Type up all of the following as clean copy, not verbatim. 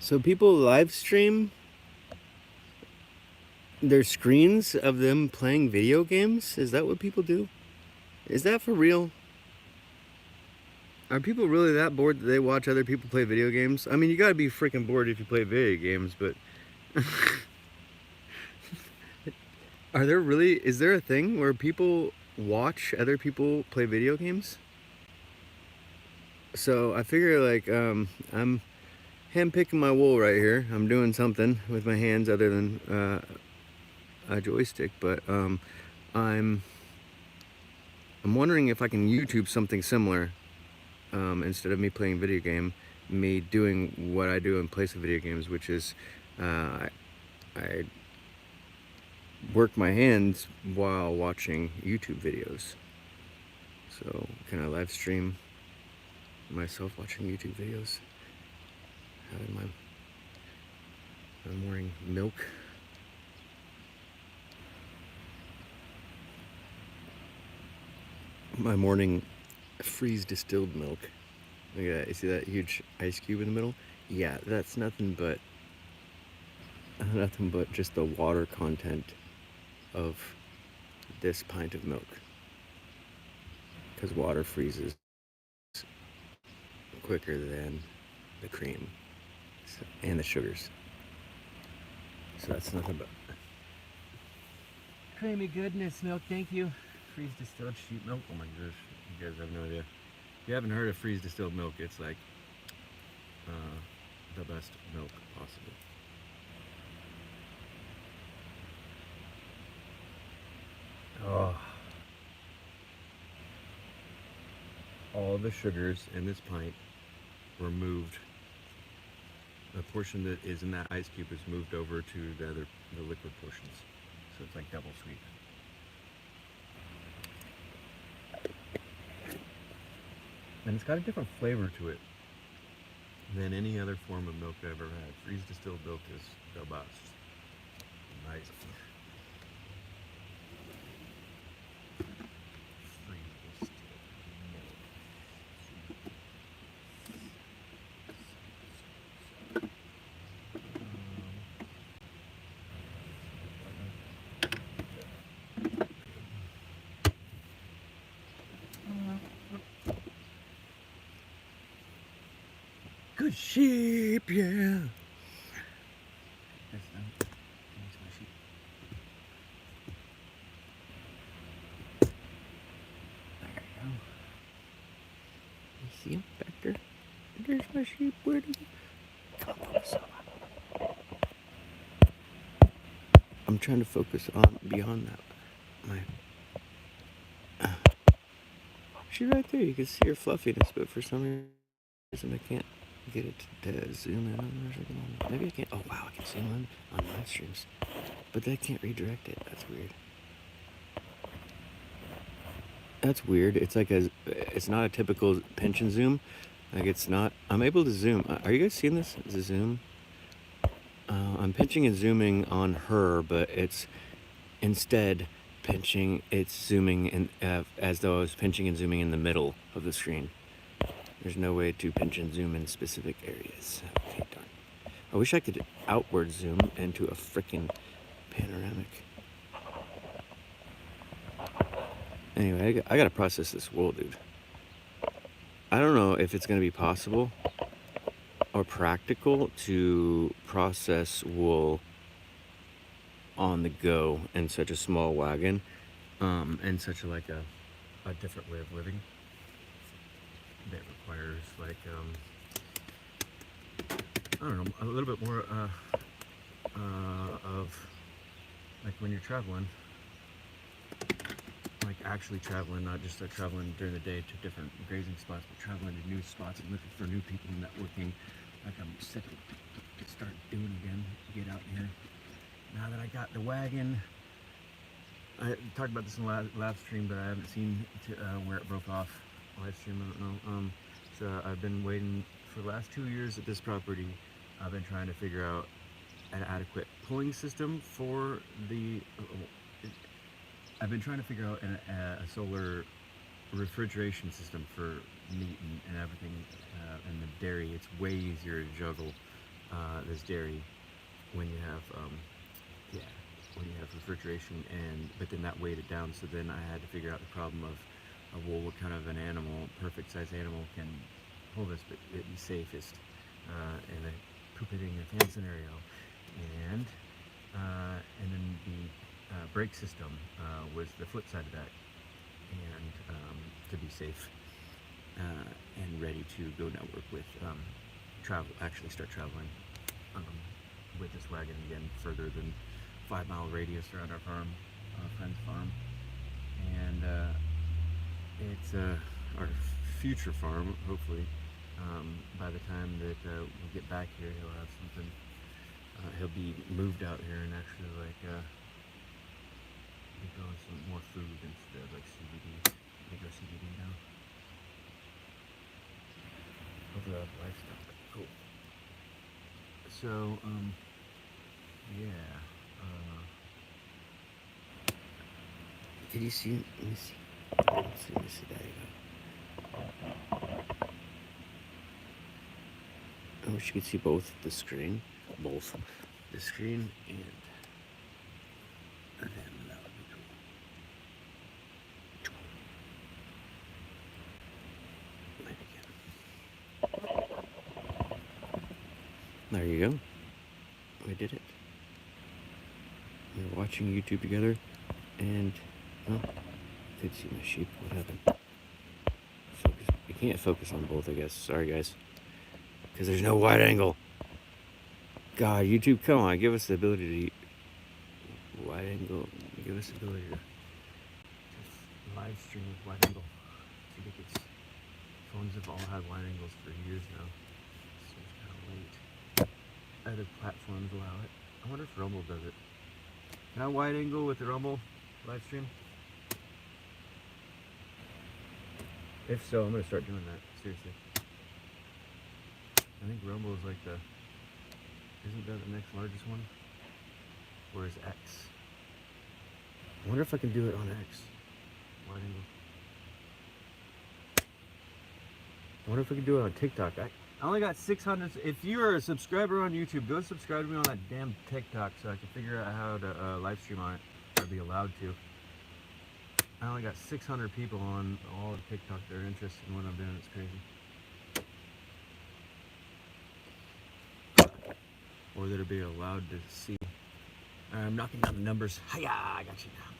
So people live stream their screens of them playing video games? Is that what people do? Is that for real? Are people really that bored that they watch other people play video games? I mean, you gotta be freaking bored if you play video games, but... is there a thing where people watch other people play video games? So I figure like, I'm handpicking my wool right here. I'm doing something with my hands other than a joystick, but I'm wondering if I can YouTube something similar, instead of me playing video game, me doing what I do in place of video games, which is I work my hands while watching YouTube videos. So can I live stream myself watching YouTube videos? I'm wearing milk. My morning freeze distilled milk. Look at that. You see that huge ice cube in the middle? Yeah, that's nothing but just the water content of this pint of milk. Because water freezes quicker than the cream and the sugars. So that's nothing but creamy goodness milk. Thank you. Freeze distilled sheep milk. Oh my gosh, you guys have no idea. If you haven't heard of freeze distilled milk, it's like the best milk possible. Oh. All the sugars in this pint were moved. The portion that is in that ice cube is moved over to the liquid portions. So it's like double sweet. And it's got a different flavor to it than any other form of milk I've ever had. Freeze distilled milk is the best. Nice. Good sheep, yeah. See him back there? There's my sheep. Where did he come from? I'm trying to focus on beyond that. She's right there. You can see her fluffiness, but for some reason I can't get it to zoom in on her. Maybe I can't. Oh wow, I can zoom on live streams, but that can't redirect it. That's weird. That's weird. It's like it's not a typical pinch and zoom. Like it's not. I'm able to zoom. Are you guys seeing this? It's a zoom. I'm pinching and zooming on her, but it's instead pinching. It's zooming in as though I was pinching and zooming in the middle of the screen. There's no way to pinch and zoom in specific areas. Okay, darn. I wish I could outward zoom into a freaking panoramic. Anyway, I gotta process this wool, dude. I don't know if it's gonna be possible or practical to process wool on the go in such a small wagon, and such a different way of living that requires I don't know, a little bit more of like when you're traveling, like actually traveling, not just traveling during the day to different grazing spots, but traveling to new spots and looking for new people and networking, like I'm sick to start doing again. Get out here. Now that I got the wagon, I talked about this in the live stream, but I haven't seen where it broke off. Live stream, I don't know. So I've been waiting for the last 2 years at this property. I've been trying to figure out an adequate pulling system for the. I've been trying to figure out a solar refrigeration system for meat and everything, and the dairy. It's way easier to juggle there's dairy when you have yeah, when you have refrigeration, and but then that weighed it down. So then I had to figure out the problem of well, what kind of an animal, perfect size animal, can hold this but it be safest in a poop it in your pants scenario, and then the brake system was the flip side of that, and to be safe and ready to go network with actually start traveling with this wagon again further than 5 mile radius around our farm, friend's farm, and it's our future farm. Hopefully, by the time that we get back here, he'll have something. He'll be moved out here and actually like be growing some more food instead of like CBD. They grow CBD now. Hopefully, I'll have livestock. Cool. So, yeah. Did you see? Let me see. Let me see. There you go. I wish you could see both the screen. Both the screen and then that would be cool. There you go. We did it. We're watching YouTube together, and oh, could see my sheep. What happened? Focus. You can't focus on both, I guess. Sorry, guys, because there's no wide angle. God, YouTube, come on, give us the ability to wide angle. Give us the ability to just live stream with wide angle. It's ridiculous. Phones have all had wide angles for years now. So it's kind of late. Other platforms allow it. I wonder if Rumble does it. Can I wide angle with the Rumble live stream? If so, I'm gonna start doing that. Seriously. I think Rumble is like the. Isn't that the next largest one? Or is X? I wonder if I can do it on X. Wide angle. I wonder if I can do it on TikTok. I only got 600. If you are a subscriber on YouTube, go subscribe to me on that damn TikTok so I can figure out how to live stream on it, or be allowed to. I only got 600 people on all of TikTok that are interested in what I'm doing. It's crazy. Or that are being allowed to see. I'm knocking down the numbers. Hiya, I got you now.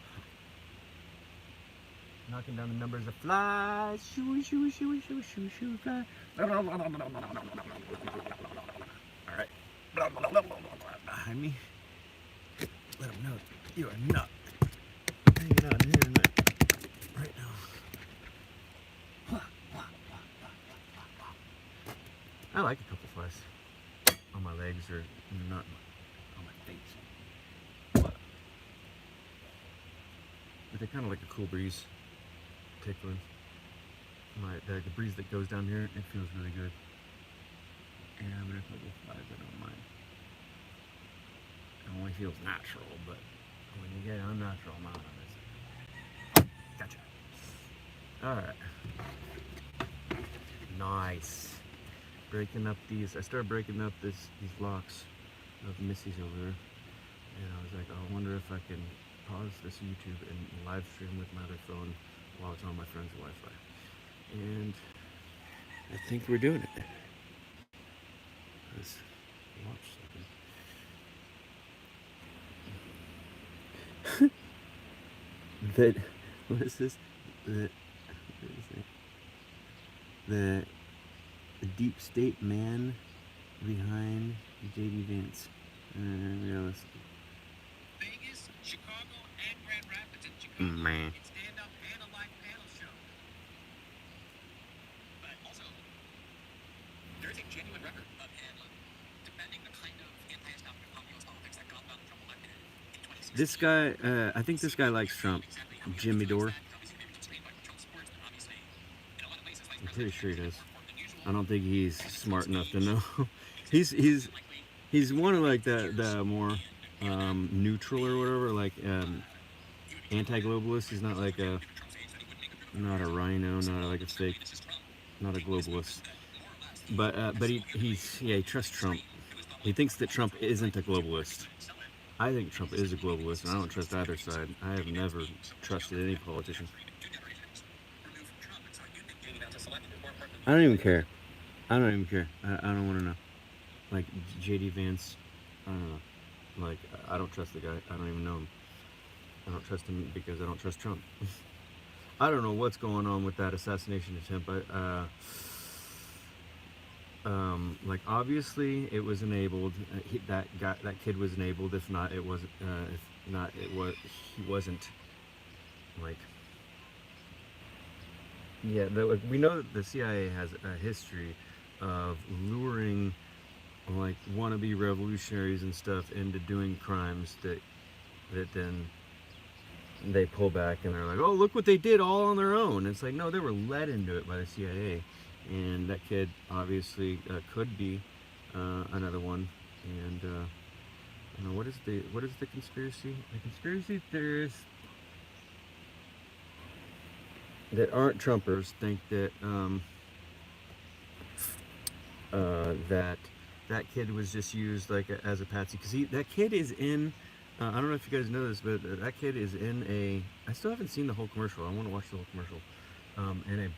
Knocking down the numbers of flies. Shoo, shoo, shoo, shoo, shoo, shoo, fly. Alright. Behind me. Let them know you are not hanging out here tonight. Right now. I like a couple flies on my legs, or not on my face. But they kind of like a cool breeze. Tickling. The breeze that goes down here, it feels really good. And I'm gonna couple flies, I don't mind. It only feels natural, but when you get unnatural amount of it. Gotcha. Alright. Nice. Breaking up these. I started breaking up these blocks of Missy's over there. And I was like, oh, I wonder if I can pause this YouTube and live stream with my other phone while it's on my friend's Wi-Fi. And I think we're doing it. Let's watch something. What is this? The deep state man behind J.D. Vance. Realistic. Vegas, Chicago, and Grand Rapids in Chicago. Man. It's stand-up and a live panel show. But also, there's a genuine record of him defending the kind of anti-establishment populist politics that got Donald Trump elected in 2016. This guy, I think this guy likes Trump. Jimmy Dore. I'm pretty sure he does. I don't think he's smart enough to know. he's one of like the more neutral or whatever, like anti-globalist. He's not like not a rhino, not like a fake, not a globalist. But he trusts Trump. He thinks that Trump isn't a globalist. I think Trump is a globalist, and I don't trust either side. I have never trusted any politician. I don't even care. I don't even care. I don't want to know. Like JD Vance, I don't know. Like, I don't trust the guy. I don't even know him. I don't trust him because I don't trust Trump. I don't know what's going on with that assassination attempt, but like obviously it was enabled. That kid was enabled. If not, it wasn't. If not, it was. He wasn't. Like, yeah. We know that the CIA has a history of luring like wannabe revolutionaries and stuff into doing crimes that then they pull back and they're like, oh, look what they did all on their own. It's like, no, they were led into it by the CIA, and that kid obviously could be another one. And I don't know, what is the conspiracy? The conspiracy theorists that aren't Trumpers think that that kid was just used like as a patsy, because that kid is in. I don't know if you guys know this, but that kid is in a. I still haven't seen the whole commercial. I want to watch the whole commercial. In a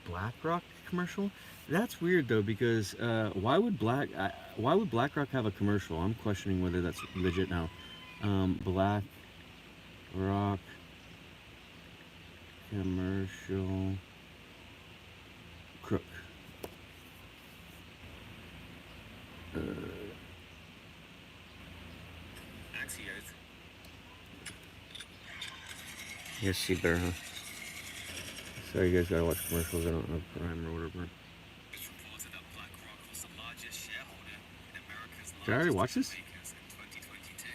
BlackRock commercial. That's weird though, because why would BlackRock have a commercial? I'm questioning whether that's legit now. BlackRock commercial crook. Axios. Yes, see better, huh? Sorry, you guys gotta watch commercials. I don't have Prime or whatever. It's reported that BlackRock was the largest shareholder in America's Did I already watch largest this? makers in 2022,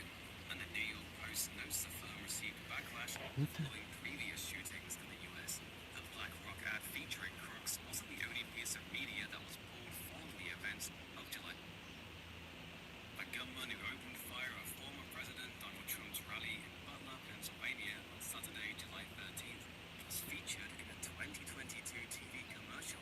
and the New York Post notes the firm received backlash What the? following previous shootings in the US. The BlackRock ad featuring crooks wasn't the only piece of media that was pulled following the events of July. A gunman who opened fire at former President Donald Trump's rally in Butler, Pennsylvania on Saturday, July 13th, was featured in a 2022 TV commercial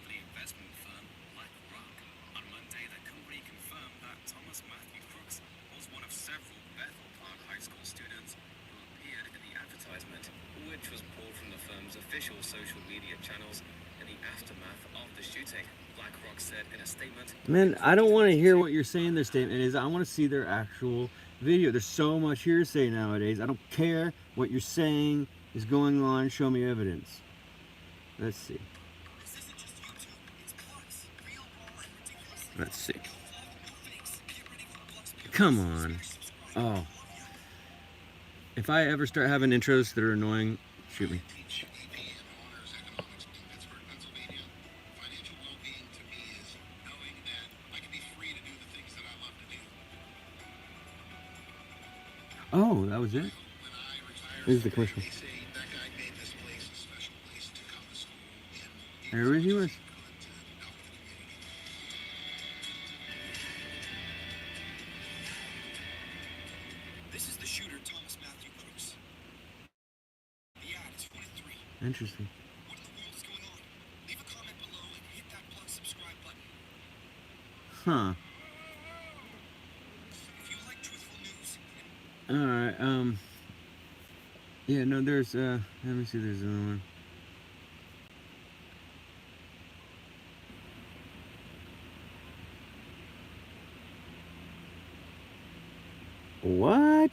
for the investment firm BlackRock. On Monday, the company confirmed that Thomas Matthew Crooks was one of several Bethel Park High School students who appeared in the advertisement, which was pulled from the firm's official social media channels in the aftermath of the shooting. BlackRock said in a statement, Man, I don't want to hear what you're saying. Their statement is, I want to see their actual video. There's so much hearsay nowadays. I don't care what you're saying is going on. Show me evidence. Let's see. "This isn't just YouTube, it's Plus. Real, raw, and ridiculously Let's see. fakes. Get ready for Plus Plus. Come on. Oh. If I ever start having intros that are annoying, shoot me. Teach AP and honors economics in Pittsburgh, Pennsylvania. Financial well-being to me is knowing that I can be free to do the things that I love to do. Oh, that was it? When I retire, This is the commercial. they say that guy made this place a special place to come to school, and he There he was. good to help the community. This is the shooter, Thomas Matthew Crooks. The ad is 43. Interesting. What in the world is going on? Leave a comment below and hit that Plus subscribe button. Huh. If you like truthful news, Alright, yeah, no, there's, let me see, there's another one. What?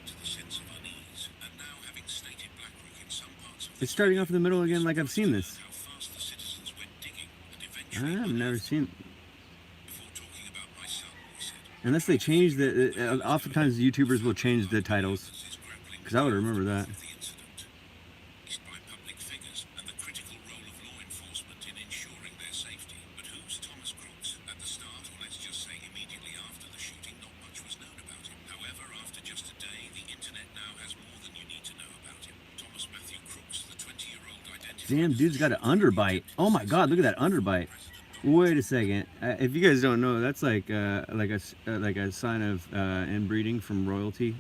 To the sense of unease, and now having stated BlackRock in some parts of It's starting off in the middle again like I've seen this. how fast the citizens went digging and eventually I've never seen. before talking about my son, he said, Unless they change the. Oftentimes YouTubers will change the titles. is grappling Because I would remember that. with the incident. Despite public figures and the critical role of law enforcement in ensuring their safety. But who's Thomas Crooks? At the start, or let's just say immediately after the shooting, not much was known about him. However, after just a day, the internet now has more than you need to know about him. Thomas Matthew Crooks, the 20-year-old identified. Damn, dude's got an underbite. Oh my god, look at that underbite. Wait a second. If you guys don't know, that's like a sign of inbreeding from royalty,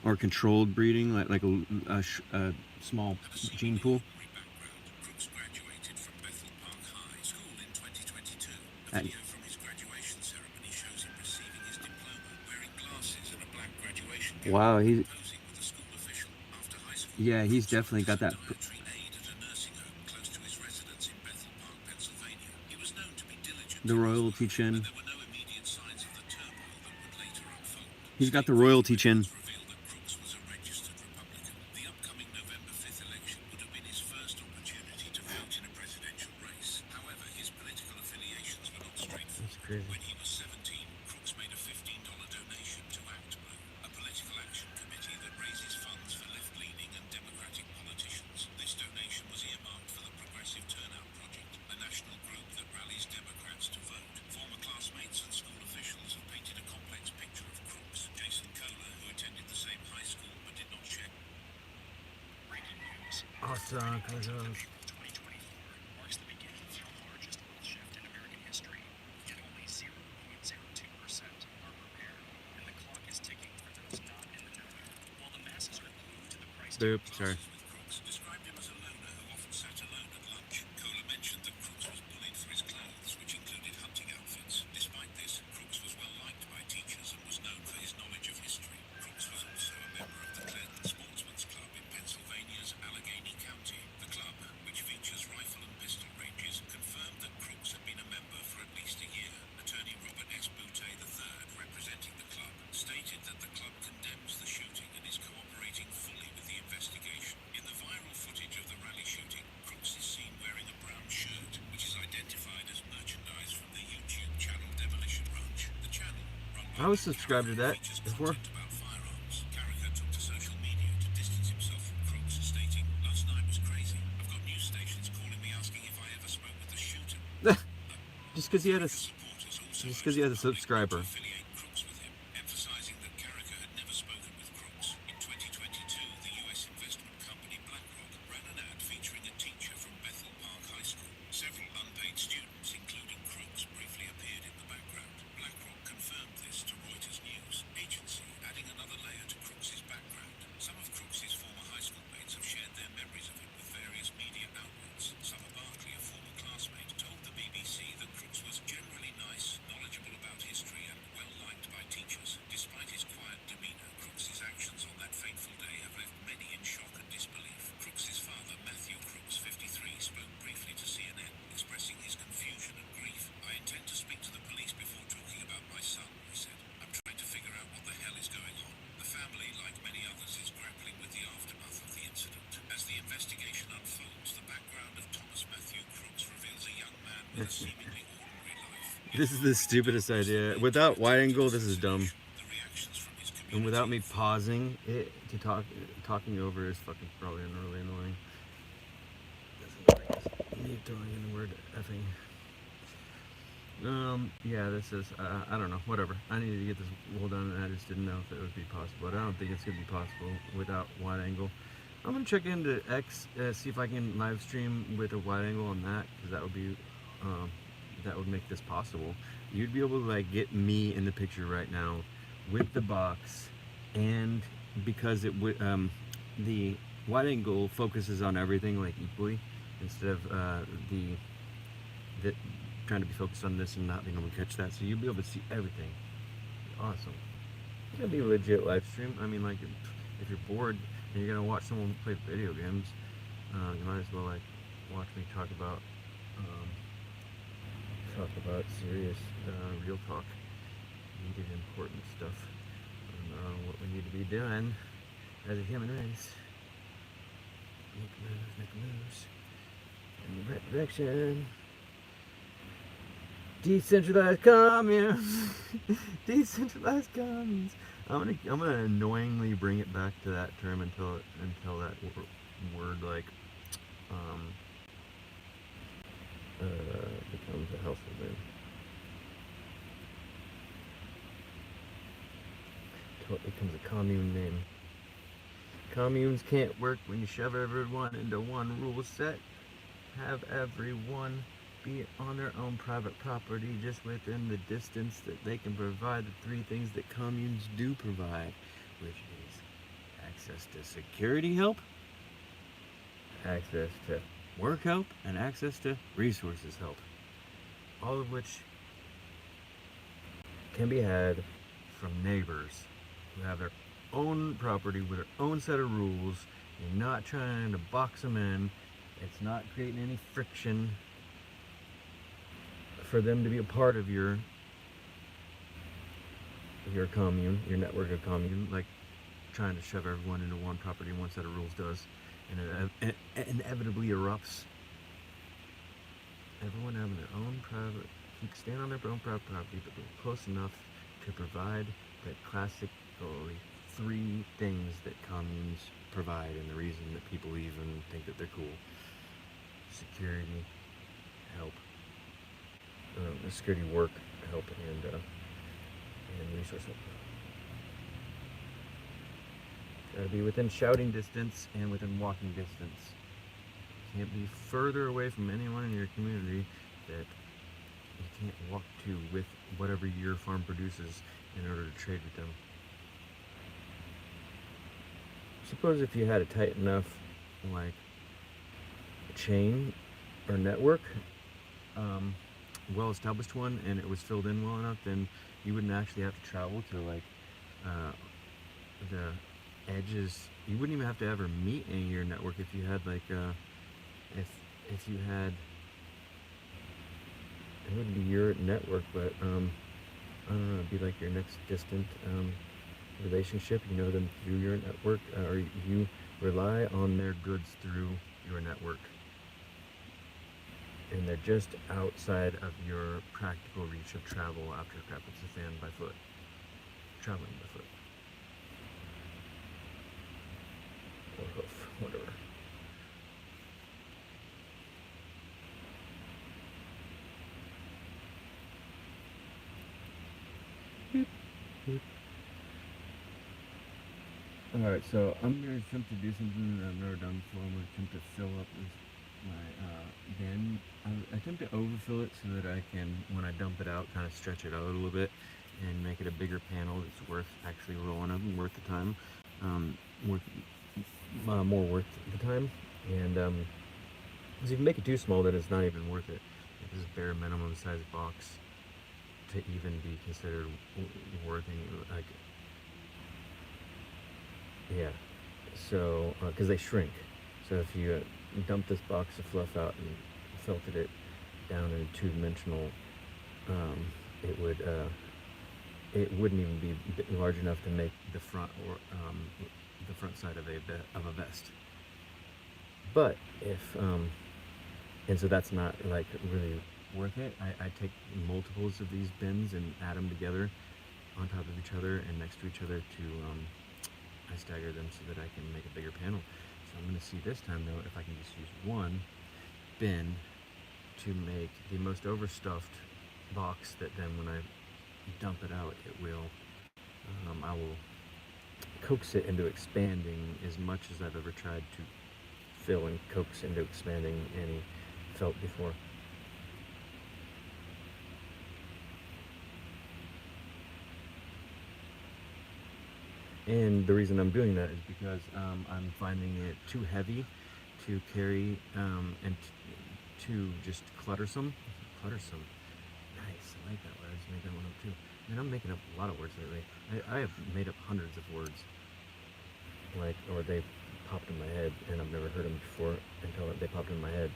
or controlled breeding, like a small gene pool. Crooks graduated from Bethel A video from his graduation ceremony shows him receiving his diploma, wearing glasses and a black graduation gown, Wow, and posing with a school official. After high school, yeah, he's Crooks definitely worked got as a that. dietary aide at a nursing home close to his residence in Bethel Park, Pennsylvania. He was known to be diligent The in his royalty work, chin. but there were no immediate signs of the turmoil that would later unfold. He's got the State royalty prison chin. records reveal that Crooks was a registered Republican. The upcoming November 5th election would have been his first opportunity to vote in a presidential race. However, his political affiliations were not straightforward. That's crazy. When he was 17, Crooks made a $15 donation to Act Blue, a political action committee that raises funds for left-leaning and Democratic politicians. This donation was earmarked for the Progressive Turnout Project, a national group that rallies Democrats to vote. Former classmates and school officials have painted a complex picture of Crooks. Jason Kohler, who attended the same high school but did not share. Breaking news. Awesome. April 2024 marks the beginning of the largest wealth shift in American history, yet only 0.02% are prepared, and the clock is ticking for those not in the know. While the masses are glued to the price Boop. tag, Sorry. With Crooks described him as a loner who often sat alone at lunch. Kohler mentioned that Crooks was bullied for his clothes, which included hunting outfits. Despite this, Crooks was well liked by teachers and was known for his knowledge of history. Crooks was also a member of the Clayton Sportsman's Club in Pennsylvania's Allegheny County. The club, which features rifle and pistol ranges, confirmed that Crooks had been a member for at least a year. Attorney Robert S. Boutte III, representing the club, stated that the club condemns the shooting and is cooperating fully with the investigation. In the viral footage of the rally shooting, Crooks is seen wearing a brown shirt, which is identified as merchandise from the YouTube channel Demolition Ranch. The channel, run by I was subscribed to that features before. content about firearms. Carricker took to social media to distance himself from Crooks, stating, "Last night was crazy. I've got news stations calling me asking if I ever spoke with the shooter." Just because he had a Supporters also Just 'cause he had a urged the public subscriber. to affiliate Crooks with him, emphasizing that Carricker had never spoken with Crooks. In 2022, the U.S. investment company BlackRock ran an ad featuring a teacher from Bethel Park High School. Several unpaid students, including Crooks, briefly appeared in the background. BlackRock confirmed this to Reuters News Agency, adding another layer to Crooks's background. Some of Crooks's former high school mates have shared their memories of him with various media outlets. Summer Barkley, a former classmate, told the BBC that Crooks was generally nice, knowledgeable about history, and well-liked by teachers. Despite his quiet demeanor, Crooks's actions on that fateful day have left many in shock and disbelief. Crooks's father, Matthew Crooks, 53, spoke briefly to CNN, expressing his confusion and grief. "I intend to speak to the police before talking about my son," he said. "I'm trying to figure out what the hell is going on." The family, like many others, is grappling with the aftermath of the incident. As the investigation unfolds, the background of Thomas Matthew Crooks reveals a young man with a seemingly ordinary life. This is the stupidest idea. Without wide angle, this is dumb. The reactions from his community. And without me pausing it to talking over is fucking probably really annoying. You need throwing in the word effing. Yeah, this is, I don't know, whatever. I needed to get this well done, and I just didn't know if it would be possible. But I don't think it's going to be possible without wide angle. I'm going to check into X, see if I can live stream with a wide angle on that, because that would be, that would make this possible. You'd be able to, like, get me in the picture right now with the box, and because it would, the wide angle focuses on everything, like, equally, instead of, the trying to be focused on this and not being able to catch that. So you'll be able to see everything. Awesome. It's gonna be a legit live stream. I mean, like, if you're bored and you're gonna watch someone play video games, you might as well, like, watch me talk about serious, real talk, needed, important stuff, and what we need to be doing as a human race. Make moves in the right direction. Decentralized communes. Decentralized communes. I'm gonna annoyingly bring it back to that term until that word like becomes a household name. Until it becomes a commune name. Communes can't work when you shove everyone into one rule set. Have everyone be on their own private property, just within the distance that they can provide the three things that communes do provide, which is access to security help, access to work help, and access to resources help. All of which can be had from neighbors who have their own property with their own set of rules. You're not trying to box them in. It's not creating any friction for them to be a part of your commune, your network of commune, like trying to shove everyone into one property, one set of rules does, and it inevitably erupts. Everyone having their own private, stand on their own private property, but they're close enough to provide the classic, three things that communes provide, and the reason that people even think that they're cool: security, help, security work, help, and resource help. Gotta be within shouting distance and within walking distance. Can't be further away from anyone in your community that you can't walk to with whatever your farm produces in order to trade with them. Suppose if you had a tight enough, like, chain or network, well-established one, and it was filled in well enough, then you wouldn't actually have to travel to, like, the edges. You wouldn't even have to ever meet any of your network if you had, like, if you had, it wouldn't be your network, but I don't know, it'd be like your next distant relationship. You know them through your network, or you rely on their goods through your network, and they're just outside of your practical reach of travel after crap hits the fan by foot, traveling by foot, or hoof, whatever. Alright, so I'm going to attempt to do something that I've never done before. I'm going to attempt to fill up my bin. I attempt to overfill it so that I can, when I dump it out, kind of stretch it out a little bit and make it a bigger panel that's worth actually rolling up and worth the time. More worth the time. And so if you make it too small, then it's not even worth it. This is bare minimum size box to even be considered worthy, like, yeah, so, because they shrink. So if you dump this box of fluff out and filtered it down in two-dimensional, it wouldn't even be large enough to make the front or the front side of a vest. But if, and so that's not, like, really worth it. I take multiples of these bins and add them together on top of each other and next to each other to, I stagger them so that I can make a bigger panel. So I'm going to see this time, though, if I can just use one bin to make the most overstuffed box that then when I dump it out, it will, I will coax it into expanding as much as I've ever tried to fill and coax into expanding any felt before. And the reason I'm doing that is because I'm finding it too heavy to carry and too just cluttersome. Cluttersome. Nice. I like that word. I just made that one up too. Man, I'm making up a lot of words lately. I have made up hundreds of words. Like, or they popped in my head and I've never heard them before until they popped in my head.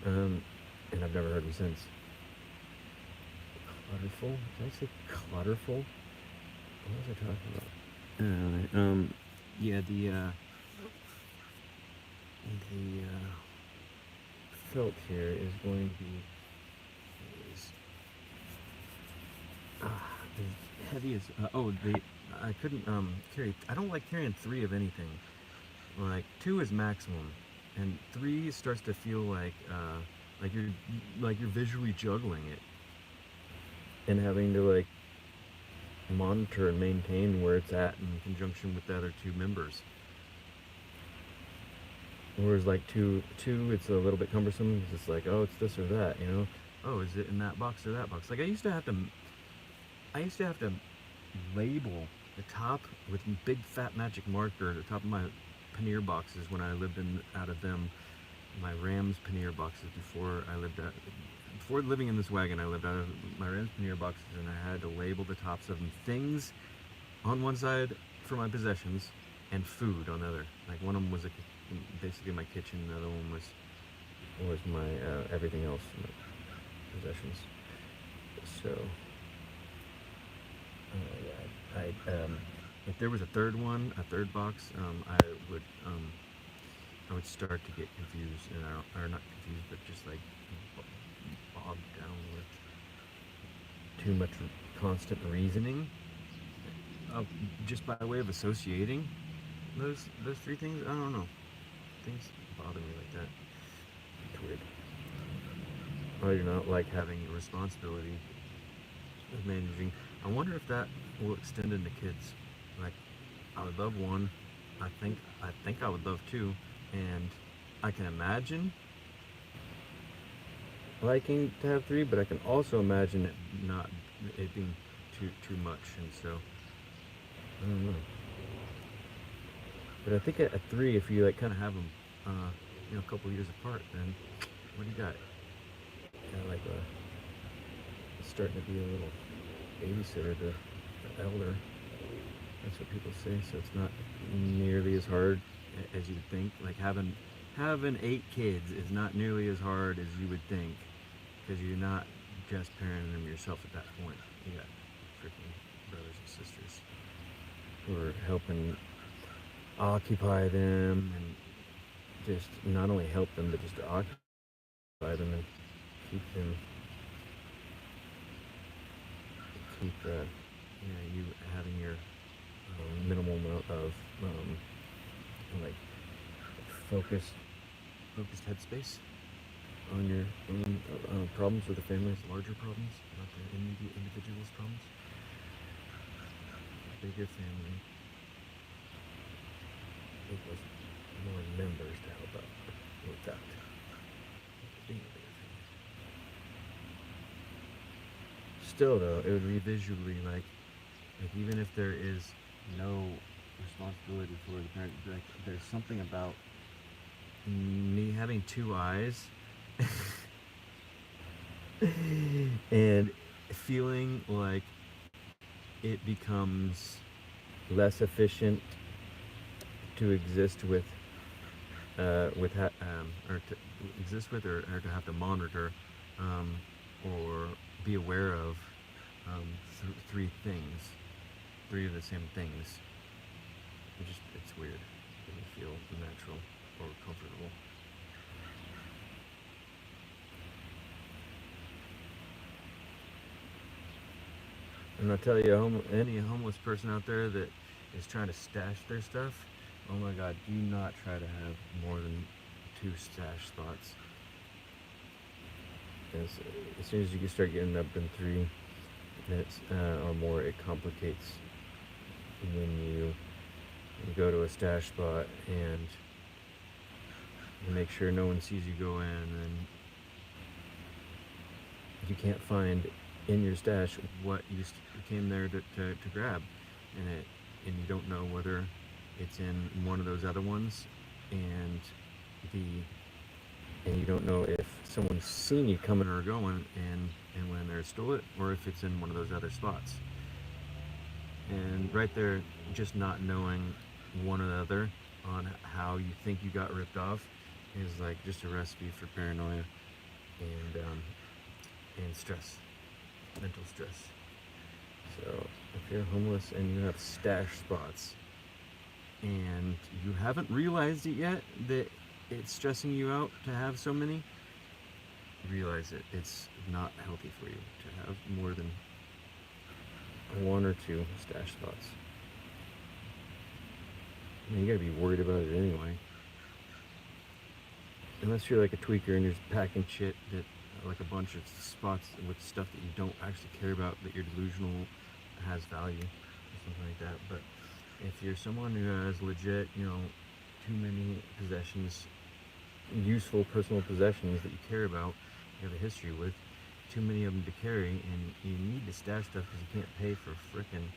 And I've never heard them since. Clutterful? Did I say clutterful? What was I talking about? Yeah, the felt here is going to be as heavy as I couldn't carry. I don't like carrying 3 of anything. Like 2 is maximum, and 3 starts to feel like you're visually juggling it and having to, like, monitor and maintain where it's at in conjunction with the other 2 members. Whereas, like, 2, it's a little bit cumbersome because it's like, oh, it's this or that, you know? Oh, is it in that box or that box? Like, I used to have to label the top with big fat magic marker at the top of my pannier boxes when I lived out of them, my Rams pannier boxes before I lived before living in this wagon, I lived out of my Ransomere boxes, and I had to label the tops of them. Things on one side for my possessions, and food on the other. Like one of them was basically my kitchen, the other one was my everything else, my possessions. So if there was a third box, I would start to get confused, and or not confused, but just like bogged down with too much constant reasoning, just by way of associating those three things. I don't know. Things bother me like that. It's weird. I do not like having a responsibility of managing. I wonder if that will extend into kids. Like, I would love one. I think I would love two, and I can imagine liking to have three, but I can also imagine it being too much, and so I don't know. But I think at three, if you like kind of have them, a couple years apart, then what do you got? Kind of like starting to be a little babysitter to the elder. That's what people say. So it's not nearly as hard as you would think. Like having 8 kids is not nearly as hard as you would think, because you're not just parenting them yourself at that point. You got freaking brothers and sisters who are helping occupy them, and just not only help them, but just to occupy them and keep you having your minimal amount of like focused headspace on your own problems with the family's larger problems, not the immediate individual's problems. Bigger family equals more members to help out with that. Being a bigger family. Still though, it would be visually like even if there is no responsibility for the parent, like there's something about me having 2 eyes and feeling like it becomes less efficient to exist with or to exist with, or to have to monitor or be aware of 3 things, 3 of the same things. It's weird. It doesn't feel natural or comfortable. And I'll tell you, any homeless person out there that is trying to stash their stuff, oh my God, do not try to have more than 2 stash spots. As soon as you can start getting up in 3 minutes or more, it complicates when you go to a stash spot and you make sure no one sees you go in, and you can't find in your stash what you came there to grab, and you don't know whether it's in one of those other ones, and you don't know if someone's seen you coming or going and when they stole it, or if it's in one of those other spots. And right there, just not knowing one or the other on how you think you got ripped off is like just a recipe for paranoia and stress, mental stress. So if you're homeless and you have stash spots and you haven't realized it yet that it's stressing you out to have so many, realize it. It's not healthy for you to have more than 1 or 2 stash spots. I mean, you gotta be worried about it anyway. Unless you're like a tweaker and you're just packing shit that, like a bunch of spots with stuff that you don't actually care about, that you're delusional has value or something like that. But if you're someone who has legit, too many possessions, useful personal possessions that you care about, you have a history with, too many of them to carry, and you need to stash stuff because you can't pay for frickin'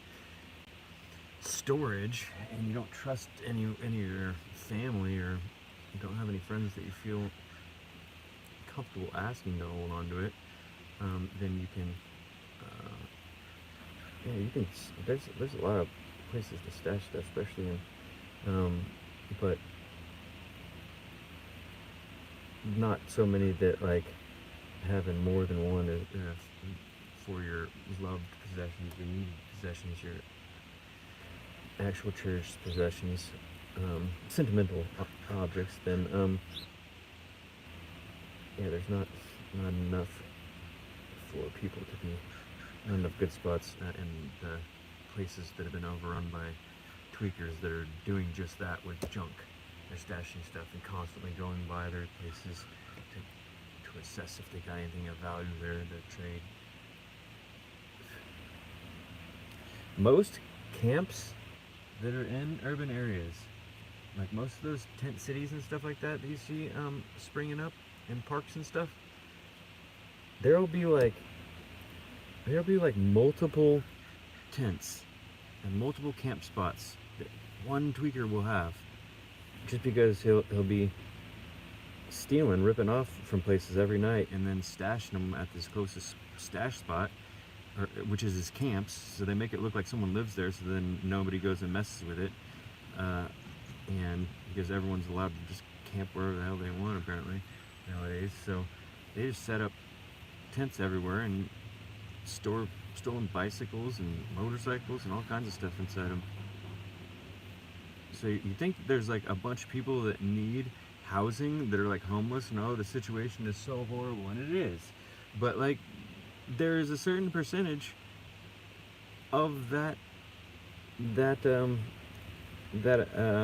storage, and you don't trust any of your family, or you don't have any friends that you feel comfortable asking to hold on to it, then you can, yeah, you can. There's a lot of places to stash stuff, especially in, but not so many that like having more than one for your loved possessions, your needed possessions, your actual cherished possessions, sentimental objects. Then yeah, there's not enough for people to be, not enough good spots in the places that have been overrun by tweakers that are doing just that with junk. They're stashing stuff and constantly going by their places to assess if they got anything of value there to trade. Most camps that are in urban areas, like most of those tent cities and stuff like that you see springing up in parks and stuff, there'll be like multiple tents and multiple camp spots that one tweaker will have, just because he'll be stealing, ripping off from places every night and then stashing them at this closest stash spot, which is his camps. So they make it look like someone lives there, so then nobody goes and messes with it, and because everyone's allowed to just camp wherever the hell they want apparently nowadays. So they just set up tents everywhere and store stolen bicycles and motorcycles and all kinds of stuff inside them. So you think there's like a bunch of people that need housing, that are like homeless, and oh, the situation is so horrible, and it is, but like there is a certain percentage of that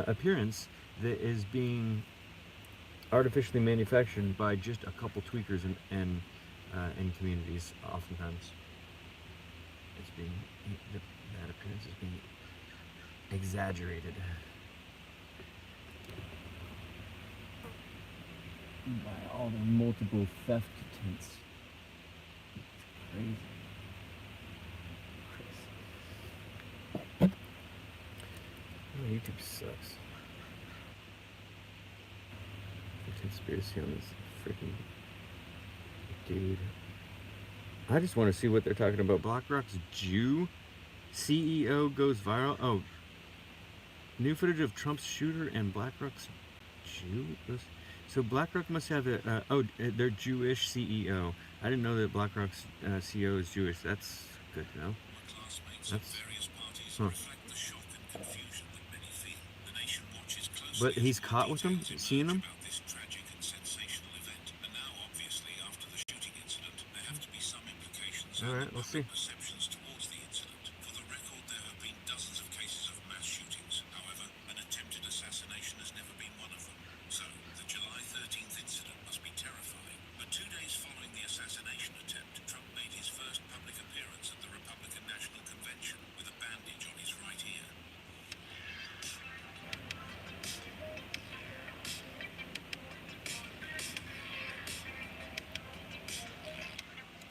appearance that is being artificially manufactured by just a couple tweakers in communities. Oftentimes it's being, that appearance is being exaggerated by all the multiple theft attempts. Crazy. Oh, YouTube sucks. The conspiracy on this freaking dude. I just want to see what they're talking about. BlackRock's Jew CEO goes viral. Oh, new footage of Trump's shooter and BlackRock's Jew. So BlackRock must have their Jewish CEO. I didn't know that BlackRock's CEO is Jewish. That's good to know. That's, huh. But he's caught with them, seeing them. All right, we'll see.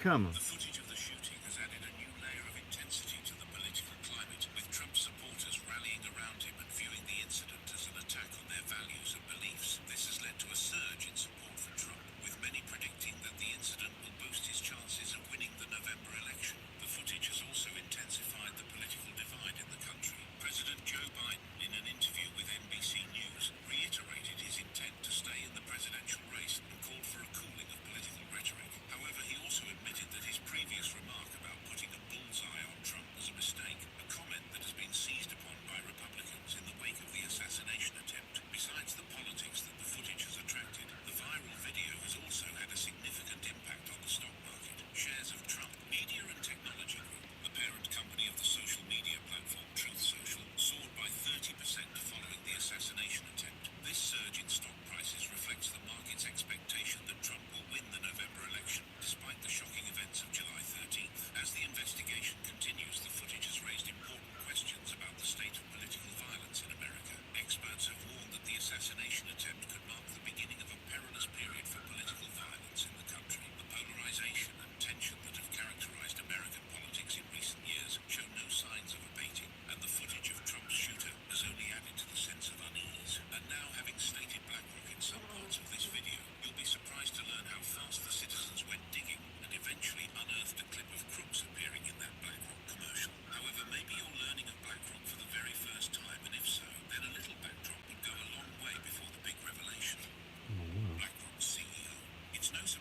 Come on. The footage of the shooting has added a new layer of intensity to the political climate, with Trump supporters rallying around him and viewing the incident as an attack on their values and beliefs. This has led to a surge in support for Trump, with many predicting that the incident will boost his chances of winning the November election. The footage has also intensified the political divide in the country. President Joe Biden, in an interview with NBC News, reiterated his intent to stay in the presidential race and called for a cooling of political rhetoric. However, he also admitted that his previous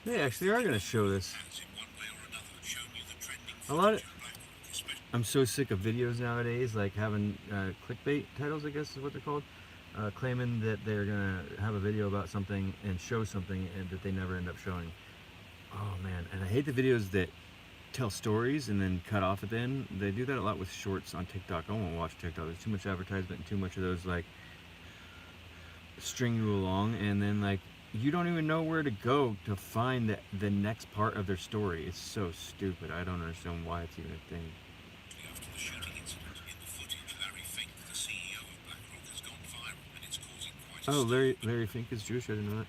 They actually are going to show this. has in one way or another shown you the trending A lot of, footage of BlackRock, especially. I'm so sick of videos nowadays, like having clickbait titles, I guess is what they're called, claiming that they're going to have a video about something and show something and that they never end up showing. Oh man, and I hate the videos that tell stories and then cut off at the end. They do that a lot with shorts on TikTok. I won't watch TikTok. There's too much advertisement and too much of those like string you along, and then like you don't even know where to go to find the next part of their story. It's so stupid. I don't understand why it's even a thing. After the shooting incident, in the footage, Larry Fink, the CEO of BlackRock, has gone viral, and it's causing quite a Oh, stir. Larry Fink is Jewish. I didn't know that.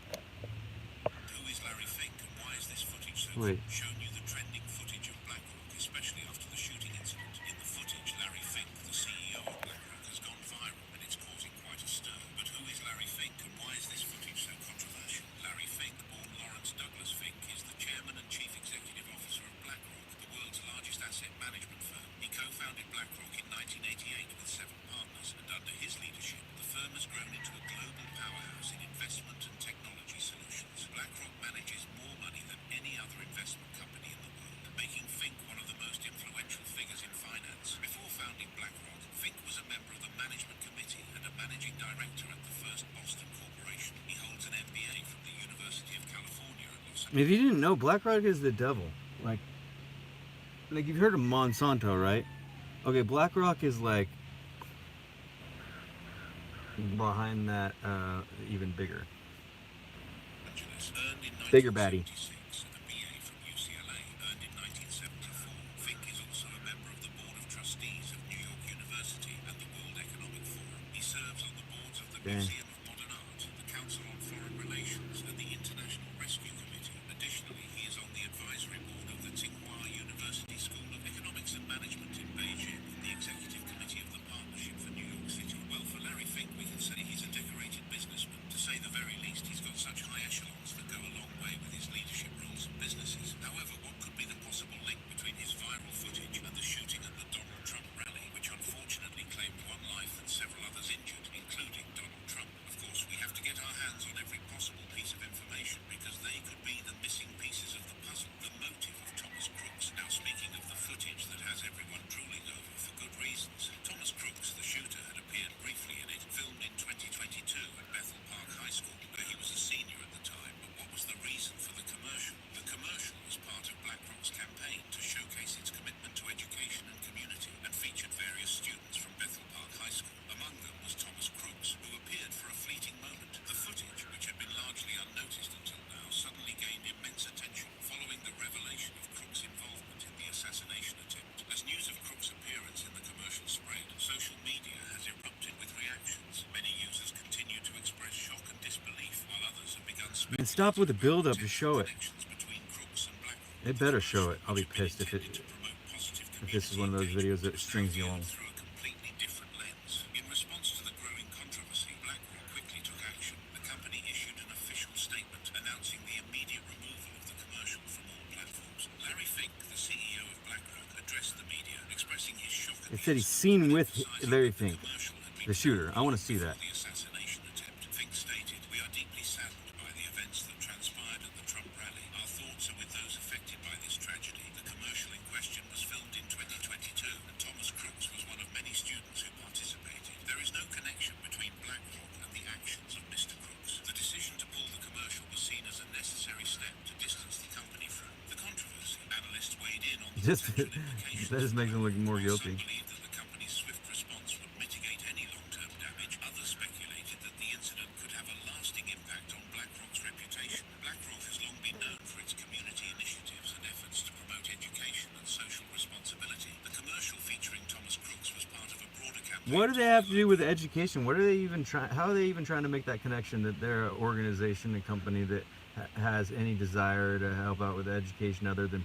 Who is Larry Fink, and why is this footage so Wait. shown you the trending footage of BlackRock, especially after the shooting incident? In the footage, Larry Fink, the CEO of BlackRock, has gone viral, and it's causing quite a stir. But who is Larry Fink, and why is this footage so controversial? Larry Fink, born Lawrence Douglas Fink, is the chairman and chief executive officer of BlackRock, the world's largest asset management firm. He co-founded BlackRock in 1988 with 7 partners, and under his leadership, the firm has grown into a global powerhouse in investment and technology solutions. BlackRock manages more money than any other investment company in the world, making Fink one of the most influential figures in finance. Before founding BlackRock, Fink was a member of the management committee and a managing director at the First Boston Corporation. He holds an MBA from the University of California at Los Angeles. If you didn't know, BlackRock is the devil. Like you've heard of Monsanto, right? Okay, BlackRock is like behind that, even bigger. Earned in Bigger baddie. 1976 and a BA from UCLA, earned in 1974. Fink is also a member of the Board of Trustees of New York University and the World Economic Forum. He serves on the boards of the Dang. Museum of Modern Art, the Council on Foreign Relations, and the International Rescue Committee. Additionally, he is on the advisory board of the Tsinghua University School of Economics and Management in Beijing, and the executive committee of the Partnership for New York City. Well, for Larry Fink, we can say he's a decorated businessman. To say the very least, he's got such high echelons that go a long way with his leadership roles and businesses. However, what could be the possible link between his viral footage and the shooting at the Donald Trump rally, which unfortunately claimed 1 life and several others injured, including Donald Trump? Of course, we have to get our hands on every possible piece of information because they could be the missing pieces of the puzzle, the motive of Thomas Crooks. Now, speaking of the footage that has everyone drooling over for good reasons, Thomas Crooks, the shooter, had appeared briefly in it, filmed in 2022 at Bethel Park High School, where he was a senior at the time. But what was the reason for the commercial? The commercial was part of BlackRock's campaign to showcase its commitment to education and community, and featured various students from Bethel Park High School. Among them was Thomas Crooks, who appeared for a fleeting moment. The footage, which had been largely unnoticed until now, suddenly gained immense attention following the revelation of Crooks' involvement in the assassination attempt. As news of Crooks' appearance in the commercial spread, social media has erupted with reactions. Many users continue to express shock and disbelief, while others have begun speculating. And stop with the build-up to show it. connections between Crooks and BlackRock. They better show it. I'll be pissed if this is one of those videos that strings you along. Through a completely different lens. In response to the growing controversy, BlackRock quickly took action. The company issued an official statement announcing the immediate removal of the commercial from all platforms. Larry Fink, the CEO of BlackRock, addressed the media, expressing his shock. It said he's seen with Larry Fink, the shooter. I want to see that. The assassination attempt. Fink stated, "We are deeply saddened by the events that transpired at the Trump rally. Our thoughts are with those affected by this tragedy. The commercial in question was filmed in 2022, and Thomas Crooks was one of many students who participated. There is no connection between BlackRock and the actions of Mr. Crooks. The decision to pull the commercial was seen as a necessary step to distance the company from the controversy. Analysts weighed in on the potential implications. That just makes him look more guilty. Some believed that the company's swift response would mitigate any long-term damage. Others speculated that the incident could have a lasting impact on BlackRock's reputation. BlackRock has long been known for its community initiatives and efforts to promote education and social responsibility. The commercial featuring Thomas Crooks was part of a broader campaign. What do they have to do with education? What are they even trying? How are they even trying to make that connection that they're an organization, a company that has any desire to help out with education other than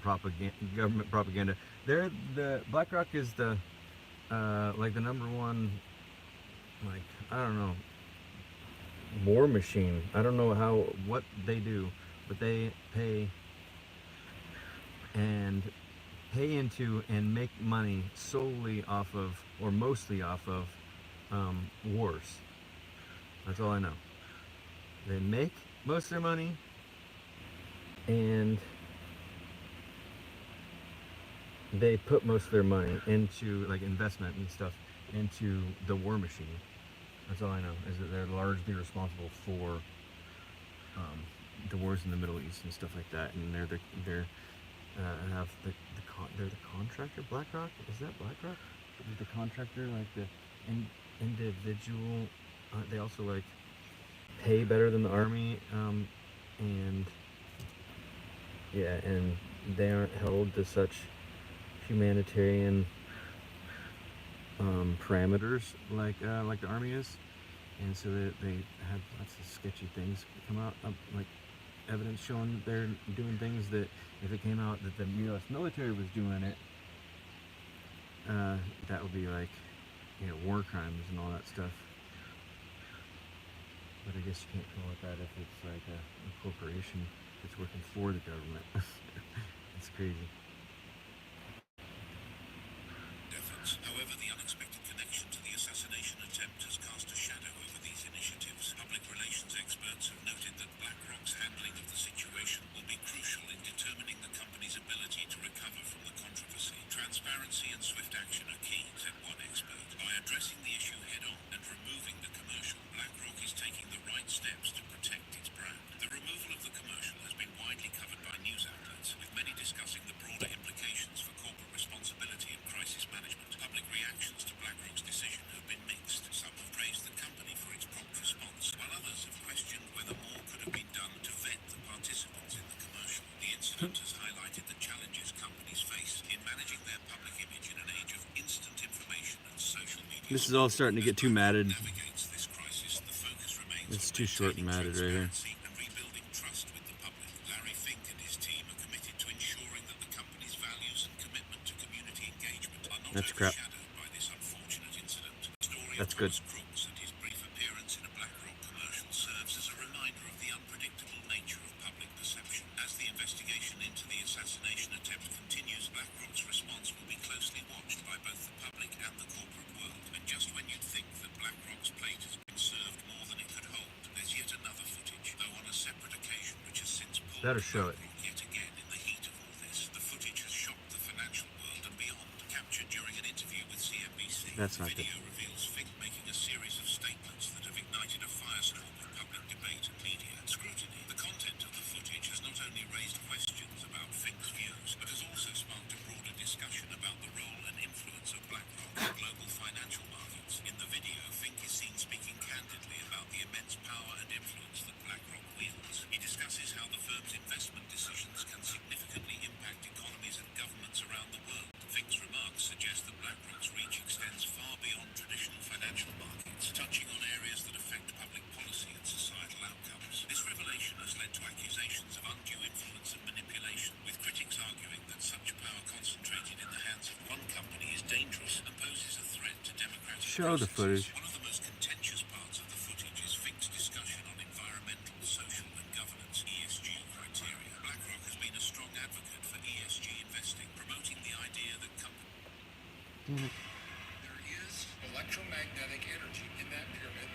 government propaganda? They're the BlackRock is the like the number one, like, I don't know, war machine. I don't know what they do, but they pay into and make money solely off of, or mostly off of, wars. That's all I know. They make most of their money and they put most of their money into like investment and stuff into the war machine. That's all I know, is that they're largely responsible for the wars in the Middle East and stuff like that, and they're the contractor. BlackRock, is that BlackRock? The contractor, like the individual. They also like pay better than the army, and yeah, and they aren't held to such humanitarian parameters like the army is, and so they have lots of sketchy things come out, like evidence showing that they're doing things that if it came out that the U.S. military was doing it, that would be like, you know, war crimes and all that stuff. But I guess you can't call it that if it's like a corporation that's working for the government. It's crazy. Efforts. However, the unexpected connection to the assassination attempt has cast a shadow over these initiatives. Public relations experts have noted that BlackRock's handling of the situation will be crucial in determining the company's ability to recover from the controversy. Transparency and swift action are key, said one expert. By addressing the issue head-on and removing the commercial, BlackRock is taking the right steps to protect its brand. The removal of the commercial has been widely covered by news outlets, with many discussing the broader implications for corporate responsibility and crisis management. Public reactions to BlackRock's decision have been mixed. Some have praised the company for its prompt response, while others have questioned whether more could have been done to vet the participants in the commercial. The incident has highlighted the challenges companies face in managing their public image in an age of instant information and social media. This is all starting to get too matted. Navigates this crisis, the focus remains It's on too short and matted right here. transparency and rebuilding trust with the public. Larry Fink and his team are committed to ensuring that the company's values and commitment to community engagement are not That's crap. overshadowed by this unfortunate incident. The story That's of good. Thomas Crooks and his brief appearance in a BlackRock commercial serves as a reminder of the unpredictable nature of public perception. As the investigation into the assassination attempt continues, BlackRock's response will be closely watched by both the public and the corporate world. And just when you'd think that BlackRock's plate has been served more than it could hold, there's yet another footage, though on a separate occasion, which has since pulled Better show it. BlackRock yet again in the heat of all this. The footage has shocked the financial world and beyond. Captured during an interview with CNBC, That's the not video reveals Fink making a series of statements that have ignited a firestorm of public debate and media scrutiny. The content of the footage has not only raised questions about Fink's views, but has also sparked a broader discussion about the role and influence of BlackRock in global financial markets. In the video, Fink is seen speaking candidly about the immense power and influence that BlackRock wields. He discusses how the firm's investment decisions can significantly impact economies and governments around the world. Fink's remarks suggest that BlackRock's reach extends far beyond traditional financial markets, touching on areas that affect public policy and societal outcomes. This revelation has led to accusations of undue influence and manipulation, with critics arguing that such power concentrated in the hands of one company is dangerous and poses a threat to democratic Show the processes. footage. One of the most contentious parts of the footage is Fink's discussion on environmental, social, and governance (ESG) criteria. BlackRock has been a strong advocate for ESG investing, promoting the idea that companies There is electromagnetic energy in that pyramid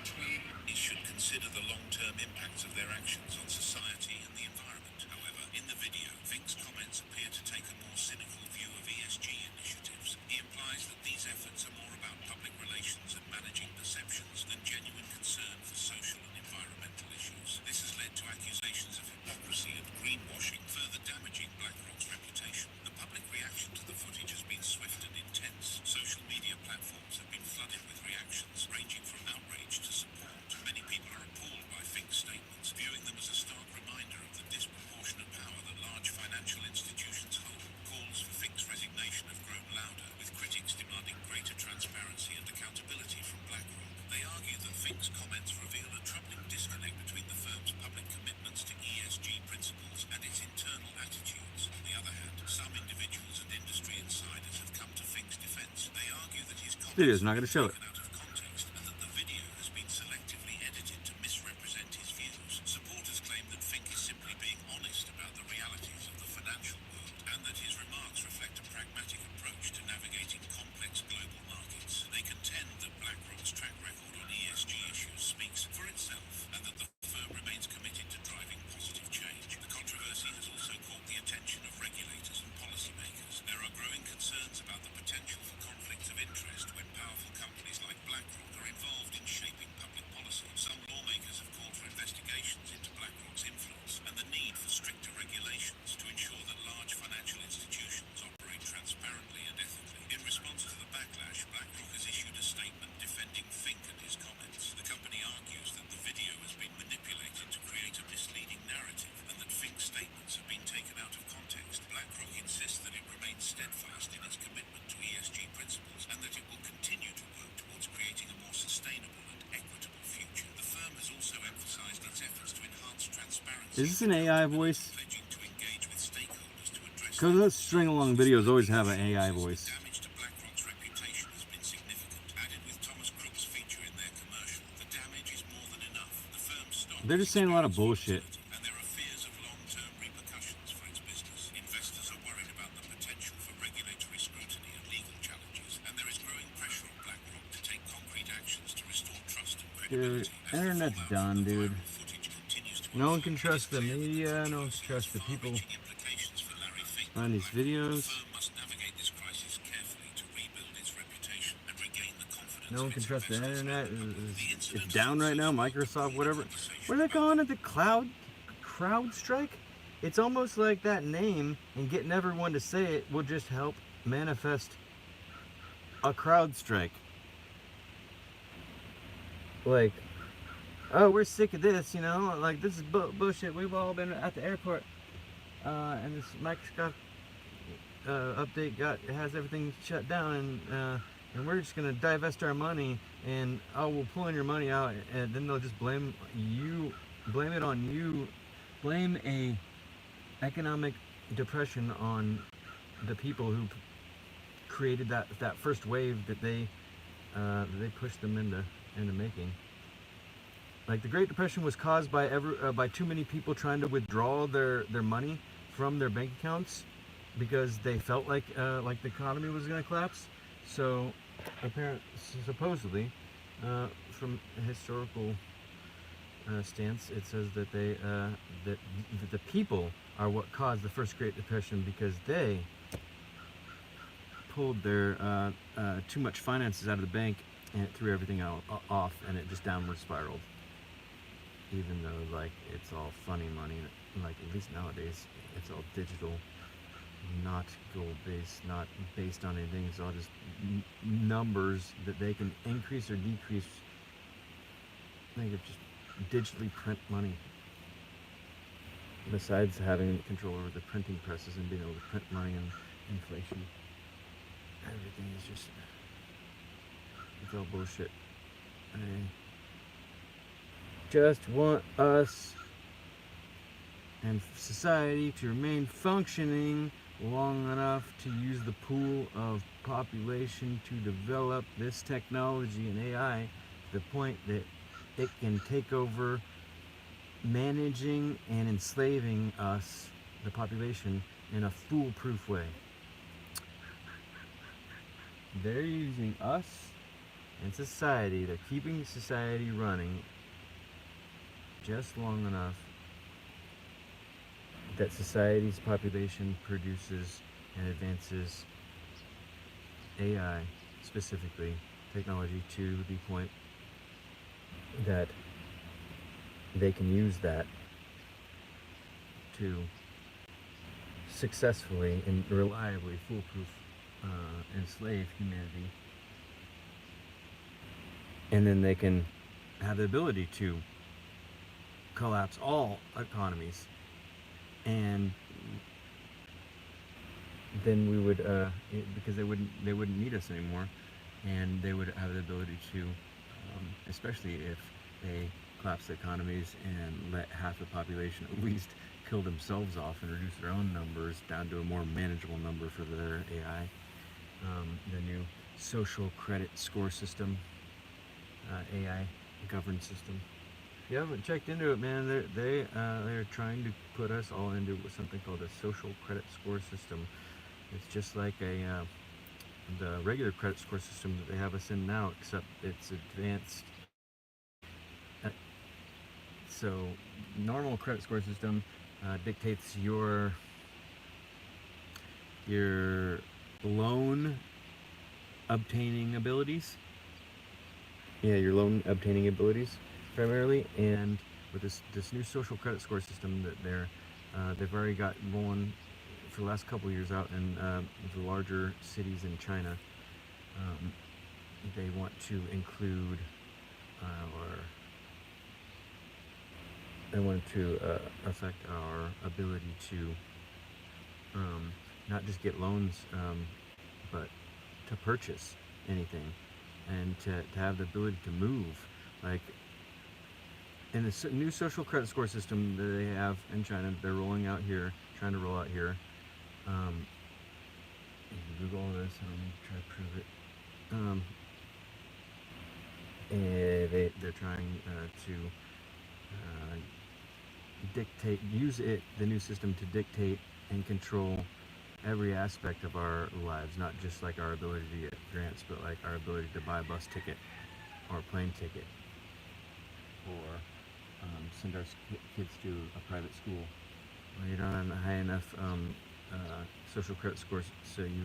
between. should consider the long-term impacts of their actions on society and the environment. However, in the video, Fink's comments appear to take a more cynical view of ESG initiatives. He implies that these efforts are more about public relations and managing perceptions than genuine concern for social and environmental issues. This has led to accusations of hypocrisy and greenwashing, further damaging BlackRock's reputation. The public reaction to the footage has been swift and intense. Social media platforms have been flooded with reactions, ranging from outrage to support. Many people are appalled by Fink's statements, viewing them as a stark reminder of the disproportionate power that large financial institutions hold. Calls for Fink's resignation have grown louder, with critics demanding greater transparency and accountability from BlackRock. They argue that Fink's comments reveal a troubling disconnect between the firm's public commitments to ESG principles and its internal attitudes. On the other hand, some individuals and industry insiders have come to Fink's defense. They argue that his comments Video's not gonna show it. taken out of context and that the video has been selectively edited to misrepresent his views. Supporters claim that Fink is simply being honest about the realities of the financial world and that his remarks reflect a pragmatic approach to navigating complex global markets. They contend that BlackRock's track record on ESG issues speaks for itself and that the firm remains committed to driving positive change. The Is this an AI voice? pledging to engage with stakeholders to address Because those string-along videos always have an AI voice. damage to BlackRock's reputation has been significant. Added with Thomas Crook's feature in their commercial, the damage is more than enough. The firm's stock They're just saying a lot of bullshit. and there are fears of long-term repercussions for its business. Investors are worried about the potential for regulatory scrutiny and legal challenges, and there is growing pressure on BlackRock to take concrete actions to restore trust and Dude, credibility. internet's done, dude. Footage continues to No one can trust the media, no one can trust the people implications for Larry Fink. on these videos. The firm must navigate this crisis carefully to rebuild its reputation and regain the confidence No one of can its trust the investors. internet. It's down right now. Microsoft, whatever. What are they calling it? The crowd strike? It's almost like that name, and getting everyone to say it will just help manifest a crowd strike. Like, oh, we're sick of this, you know? Like, this is bullshit. We've all been at the airport, and this Microsoft update has everything shut down, and we're just gonna divest our money, and we're pulling your money out, and then they'll just blame it on you, blame a economic depression on the people who created that first wave that they pushed them into making. Like, the Great Depression was caused by too many people trying to withdraw their money from their bank accounts because they felt like the economy was going to collapse. So, supposedly, from a historical stance, it says that that the people are what caused the first Great Depression because they pulled their too much finances out of the bank and it threw everything off, and it just downward spiraled. Even though, like, it's all funny money, like, at least nowadays, it's all digital, not gold-based, not based on anything. It's all just numbers that they can increase or decrease. They could just digitally print money. Besides having control over the printing presses and being able to print money and inflation, everything is just, it's all bullshit. I just want us and society to remain functioning long enough to use the pool of population to develop this technology and AI to the point that it can take over managing and enslaving us, the population, in a foolproof way. They're using us and society, they're keeping society running just long enough that society's population produces and advances AI, specifically technology, to the point that they can use that to successfully and reliably foolproof enslave humanity. And then they can have the ability to collapse all economies, and then we would because they wouldn't need us anymore, and they would have the ability to especially if they collapse the economies and let half the population at least kill themselves off and reduce their own numbers down to a more manageable number for their AI. The new social credit score system, AI governed system. If you haven't checked into it, man, they're trying to put us all into something called a social credit score system. It's just like the regular credit score system that they have us in now, except it's advanced. So, normal credit score system dictates your loan obtaining abilities. Yeah, your loan obtaining abilities primarily, and with this new social credit score system that they've already got rolling for the last couple of years out in the larger cities in China. They want to include they want to affect our ability to not just get loans, but to purchase anything, and to have the ability to move. Like, in the new social credit score system that they have in China, they're rolling out here, trying to roll out here. You can Google all this, I don't need to try to prove it. They're trying to use the new system to dictate and control every aspect of our lives, not just like our ability to get grants, but like our ability to buy a bus ticket or a plane ticket, or send our kids to a private school. Well, you don't have a high enough social credit scores, so you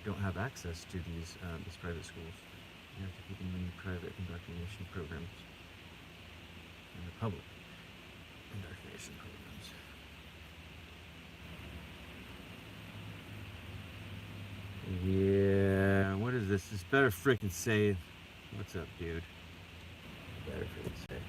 don't have access to these private schools. You have to keep them in private indoctrination programs and the public indoctrination programs. Yeah, what is this? This better freaking say. What's up, dude? Better freaking say.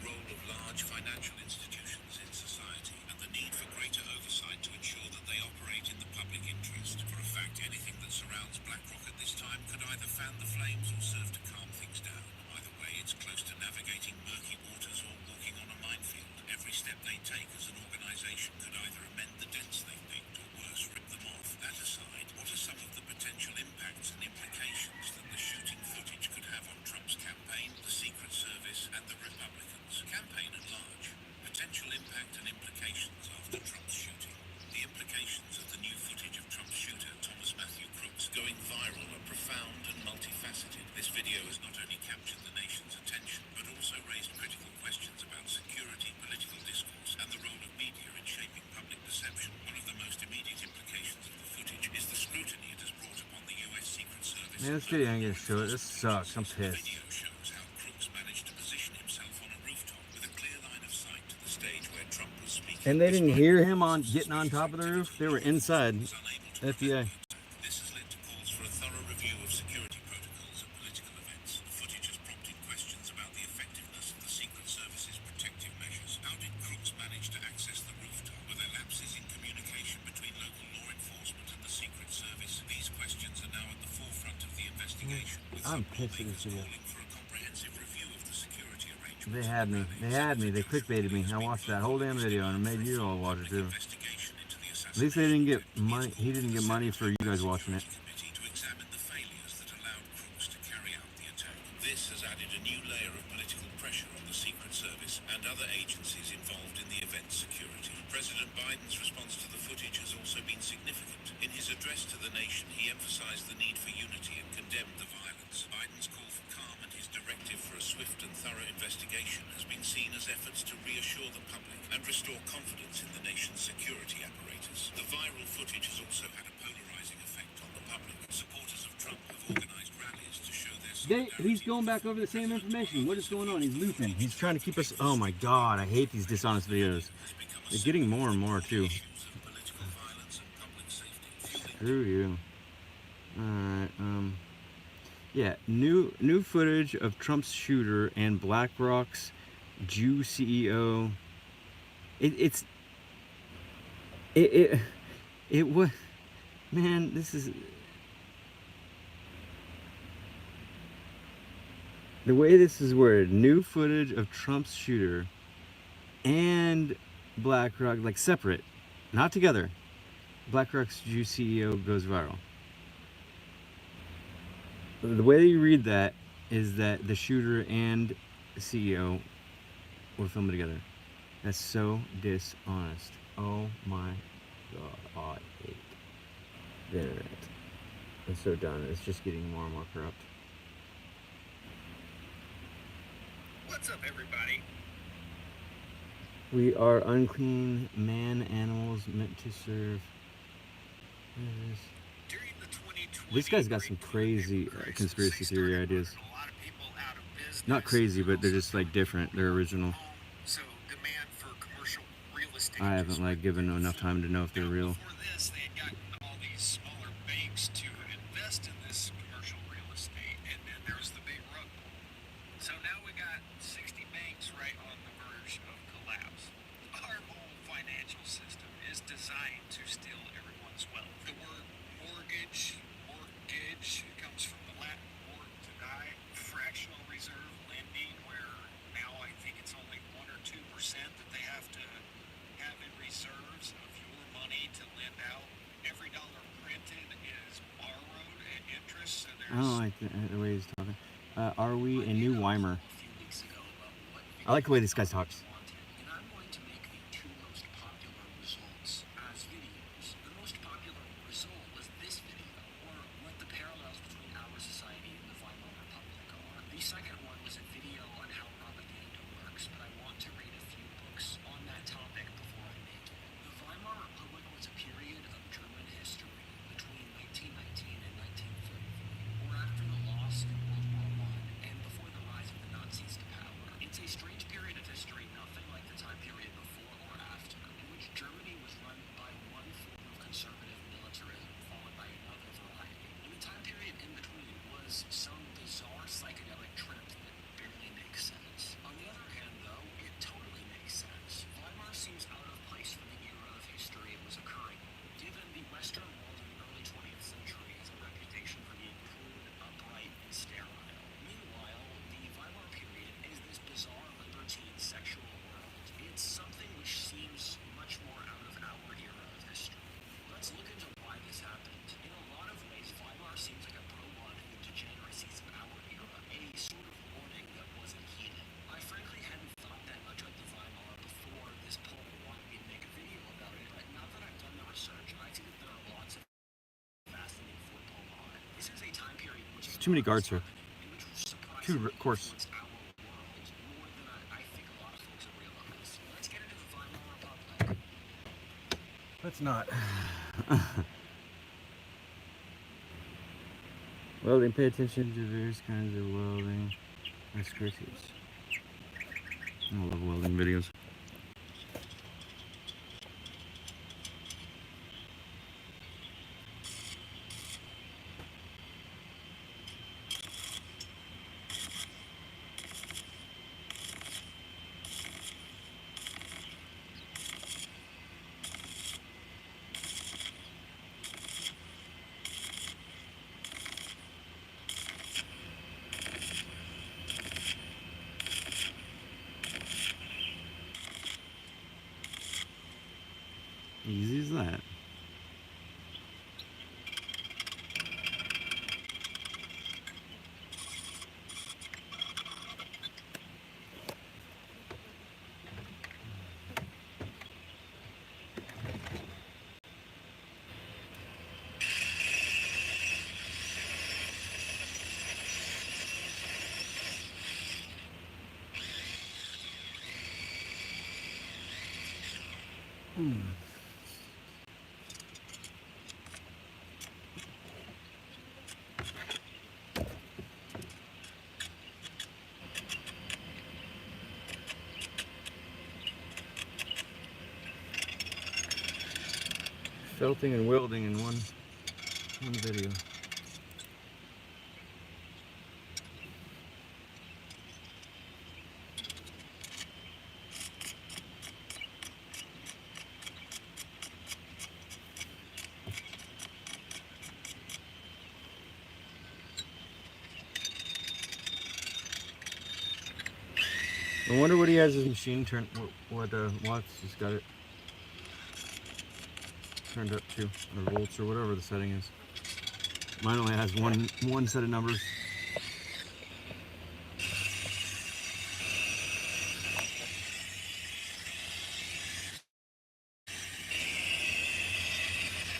Role of large financial institutions in society and the need for greater oversight to ensure that they operate in the public interest. For a fact, anything that surrounds BlackRock at this time could either fan the flames or serve to calm things down. Either way, it's close to navigating murky waters or walking on a minefield. Every step they take as an organization could either amend the dents they've picked or worse, rip them off. That aside, what are some of the potential impacts and implications that the shooting footage could have on Trump's campaign, the Secret Service, and the Republicans? Campaign at large. Potential impact and implications after Trump's shooting. The implications of the new footage of Trump's shooter, Thomas Matthew Crooks, going viral are profound and multifaceted. This video has not only captured the nation's attention, but also raised critical questions about security, political discourse, and the role of media in shaping public perception. One of the most immediate implications of the footage is the scrutiny it has brought upon the U.S. Secret Service. Man, this video ain't gonna show it. This sucks. I'm The pissed. video shows how Crooks managed to position himself on a rooftop with a clear line of sight to the stage where Trump was speaking. And they didn't hear him getting on top of the roof. They were inside. FBI. This has led to calls for a thorough review of security protocols at political events. The footage has prompted questions about the effectiveness of the Secret Service's protective measures. How did Crooks manage to access the rooftop? Were there lapses in communication between local law enforcement and the Secret Service? These questions are now at the forefront of the investigation, with I'm some pissed at this lawmakers video. calling for a comprehensive review of the security arrangements. They had me. They had me. They clickbaited me. I watched that whole damn video and it made you all watch it too. Investigation into the At least they didn't get money. He didn't get money for you guys watching it. committee to examine the failures that allowed Crooks to carry out the attack. This has added a new layer of political pressure on the Secret Service and other agencies involved in the event's security. President Biden's response to the footage has also been significant. In his address to the nation, he emphasized the need for unity and condemned the violence. Biden's call for calm and his directive for a swift and thorough investigation has been seen as efforts to reassure the public and restore confidence in the nation's security apparatus. The viral footage has also had a polarizing effect on the public. Supporters of Trump have organized rallies to show their solidarity. He's going back over the same information. What is going on? He's looping. He's trying to keep us. Oh my god, I hate these dishonest videos. They're getting more and more too. Issues of political violence and public safety. Screw you. Alright, yeah, new footage of Trump's shooter and BlackRock's Jew CEO. It was, man, this is the way this is worded. New footage of Trump's shooter and BlackRock, like separate, not together. BlackRock's Jew CEO goes viral. The way that you read that is that the shooter and the CEO were filming together. That's so dishonest. Oh my god, I hate the internet. It's so done. It's just getting more and more corrupt. What's up, everybody? We are unclean man animals meant to serve. What is this? During the 2020 This guy's got some Great crazy Crisis, conspiracy they theory started ideas. running a lot of people out of business. Not crazy, but they're Also just like different. They're original. So demand for commercial real estate. I haven't just like given went enough through the time to know if they're floor. real. Before this, they had gotten all these smaller banks to invest in this commercial real estate, and then there was the big rug pull. So now we got 60 banks right on the verge of collapse. Our whole financial system is designed to steal everyone's wealth. The word mortgage comes from the Latin I don't like the way he's talking. Are we a new Weimer? I like the way this guy talks. And I'm going to make the two most popular results as videos. The most popular result was this video, or what the parallels between our society and the Weimar Republic are. The second one was a video on how propaganda works, but I want to read a few books on that topic before I make it. The Weimar Republic was a period of German history between 1919 and 1933, or after the loss in World War I and before the rise of the Nazis to power. It's a strange period of history, nothing like the time period before or after, in which Germany was run by one form of conservative militarism, followed by another variety. And the time period in between was some bizarre psychedelic trip that barely makes sense. On the other hand, though, it totally makes sense. Weimar seems out of place for the era of history it was occurring in, given the Western world in the early 20th century has a reputation for being crude, upright, and sterile. Meanwhile, the Weimar period is this bizarre libertine sexual world. It's something which seems much more out of our era of history. Let's look into why this happened. In a lot of ways, Weimar seems like a prologue to the degeneracies of our era, a sort of warning that wasn't heeded. I frankly hadn't thought that much of the Weimar before this poll wanted me to make a video about it, but now that I've done the research, I see that there are lots of fascinating football on it. This is a time period in which Too many guards here. in which Too coarse. influenced our world more than I think a lot of folks have realized. Let's get into the Weimar Republic. Let's not. Welding. Pay attention to various kinds of welding activities. I love welding videos. Easy as that. Felting and welding in one video. I wonder what he has his machine turned. What watts he's got it turned up to, or volts, or whatever the setting is. Mine only has one set of numbers.